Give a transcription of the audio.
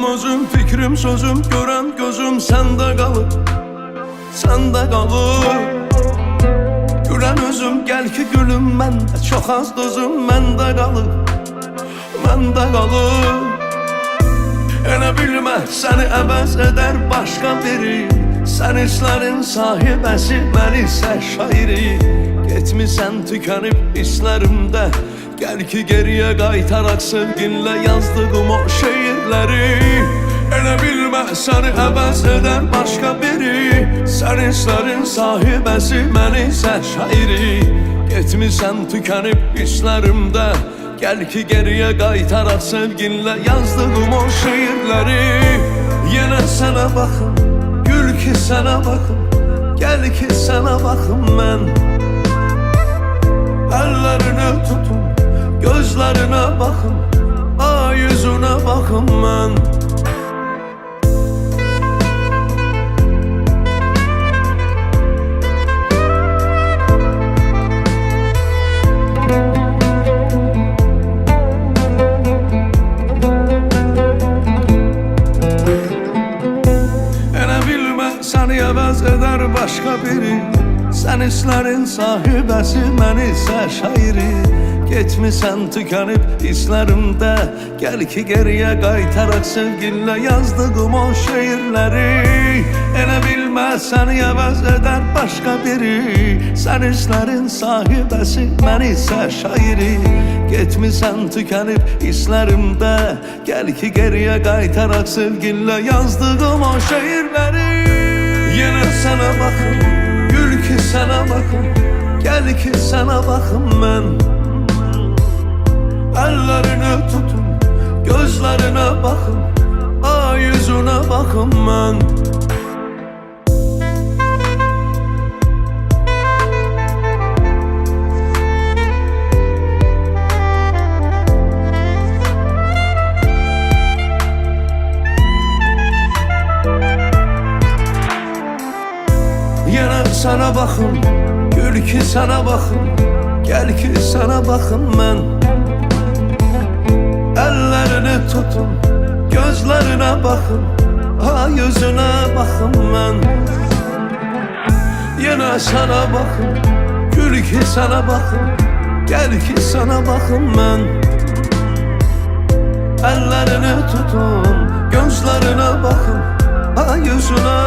Özüm, fikrim, sözüm, gören gözüm sende kalır, sende kalır. Gülen özüm, gel ki gülüm məndə, çox az dözüm məndə kalır, məndə kalır. Elə bilmə, səni əvəz edər başqa biri, sən hislərin sahibəsi, mən isə şairi. Getmisən tükənib hislərimdə, gel ki geriye qaytaraq sevginlə yazdığım o şeirləri. Elə bilmə, səni əvəz edər başqa biri, sən hislərin sahibəsi, mən isə şairi. Getmisən tükənib hislərimdə, gel ki geriye qaytaraq sevginlə yazdığım o şeirləri. Yenə sənə baxım, gül ki sənə baxım, gel ki sənə baxım mən. Əllərini tutum, gözlerine bakın, yüzüne bakın ben. Elə bilmə, səni əvəz edər başqa biri, sən hislərin sahibəsi, mən isə şairi. Getmisən tükənib hislərimdə, gel ki geriye qaytaraq sevginlə yazdığım o şeirləri. Elə bilmə, səni əvəz edər başqa biri, sən hislərin sahibəsi, mən isə şairi. Getmisən tükənib hislərimdə, gel ki geriye qaytaraq sevginlə yazdığım o şeirləri. Yenə sənə baxım, gül ki sənə baxım, gel ki sənə baxım mən. Ellerini tutun, gözlerine bakın, yüzüne bakın ben. Yine sana bakın, gül ki sana bakın, gel ki sana bakın ben. Ellerini tutun, gözlerine bakın, yüzüne bakın ben. Yine sana bakın, gül ki sana bakın, gel ki sana bakın ben. Ellerini tutun, gözlerine bakın, yüzüne